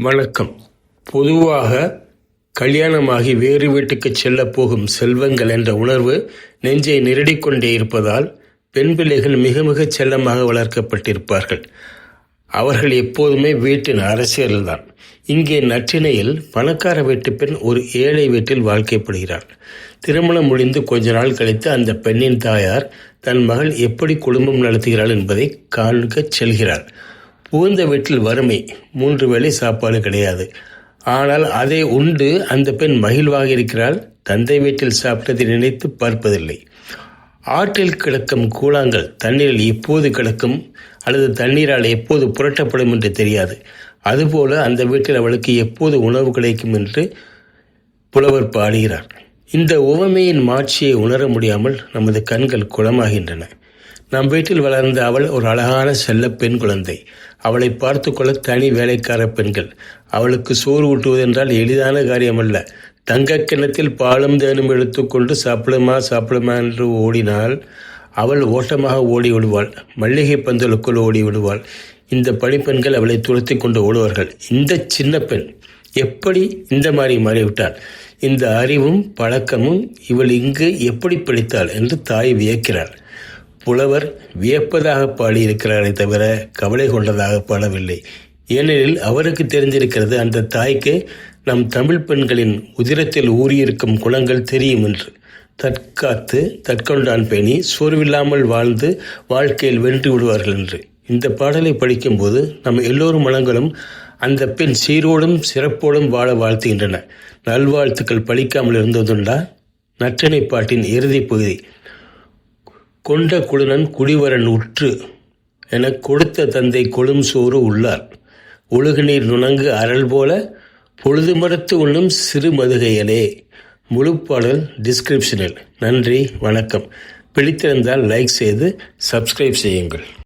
வணக்கம். பொதுவாக கல்யாணமாகி வேறு வீட்டுக்கு செல்லப் போகும் செல்வங்கள் என்ற உணர்வு நெஞ்சை நெருடிக்கொண்டே இருப்பதால் பெண் பிள்ளைகள் மிக மிக செல்லமாக வளர்க்கப்பட்டிருப்பார்கள். அவர்கள் எப்போதுமே வீட்டின் அரசியல்தான். இங்கே நற்றினையில் பணக்கார வீட்டு பெண் ஒரு ஏழை வீட்டில் வாழ்க்கைப்படுகிறாள். திருமணம் முடிந்து கொஞ்ச நாள் கழித்து அந்த பெண்ணின் தாயார் தன் மகள் எப்படி குடும்பம் நடத்துகிறாள் என்பதை காண்கச் செல்கிறாள். புகுந்த வீட்டில் வறுமை, 3 வேளை சாப்பாடு கிடையாது. ஆனால் அதை உண்டு அந்த பெண் மகிழ்வாக இருக்கிறாள். தந்தை வீட்டில் சாப்பிட்டதை நினைத்து பார்ப்பதில்லை. ஆற்றில் கிடக்கும் கூழாங்கல் தண்ணீரில் எப்போது கிடக்கும் அல்லது தண்ணீரால் எப்போது புரட்டப்படும் என்று தெரியாது. அதுபோல அந்த வீட்டில் அவளுக்கு எப்போது உணவு கிடைக்கும் என்று புலவர் பாடுகிறார். இந்த உவமையின் மாட்சியை உணர முடியாமல் நமது கண்கள் குளமாகின்றன. நம் வீட்டில் வளர்ந்த அவள் ஒரு அழகான செல்ல பெண் குழந்தை. அவளை பார்த்து கொள்ள தனி வேலைக்கார பெண்கள். அவளுக்கு சோறு ஊட்டுவதென்றால் எளிதான காரியமல்ல. தங்க கிண்ணத்தில் பாலும் தேனும் எடுத்துக்கொண்டு சாப்பிடுமா என்று ஓடினால் அவள் ஓட்டமாக ஓடி விடுவாள். மல்லிகை பந்தலுக்குள் ஓடி விடுவாள். இந்த பணிப்பெண்கள் அவளை துரத்தி கொண்டு ஓடுவார்கள். இந்த சின்ன பெண் எப்படி இந்த மாதிரி மாறிவிட்டாள்? இந்த அறிவும் பழக்கமும் இவள் இங்கு எப்படி படித்தாள் என்று தாய் வியக்கிறாள். புலவர் வியப்பதாக பாடியிருக்கிறாரே தவிர கவலை கொண்டதாக பாடவில்லை. ஏனெனில் அவருக்கு தெரிந்திருக்கிறது அந்த தாய்க்கு நம் தமிழ் பெண்களின் உதிரத்தில் ஊறியிருக்கும் குணங்கள் தெரியும் என்று. தற்காத்து தற்கொண்டான் பேணி சோர்வில்லாமல் வாழ்ந்து வாழ்க்கையில் வென்று விடுவார்கள் என்று. இந்த பாடலை படிக்கும்போது நம் எல்லோரும் மனங்களும் அந்த பெண் சீரோடும் சிறப்போடும் வாழ வாழ்த்துகின்றன. நல்வாழ்த்துக்கள் படிக்காமல் இருந்ததுண்டா? நற்றிணை பாட்டின் இறுதி பகுதி. கொண்ட குழுனன் குடிவரன் உற்று என கொடுத்த தந்தை கொழும் சோறு உள்ளார். ஒழுகுநீர் நுணங்கு அரல் போல பொழுது மரத்து உண்ணும் சிறு மதுகையலே. முழு பாடல் டிஸ்கிரிப்ஷனில். நன்றி, வணக்கம். பிடித்திருந்தால் லைக் செய்து சப்ஸ்கிரைப் செய்யுங்கள்.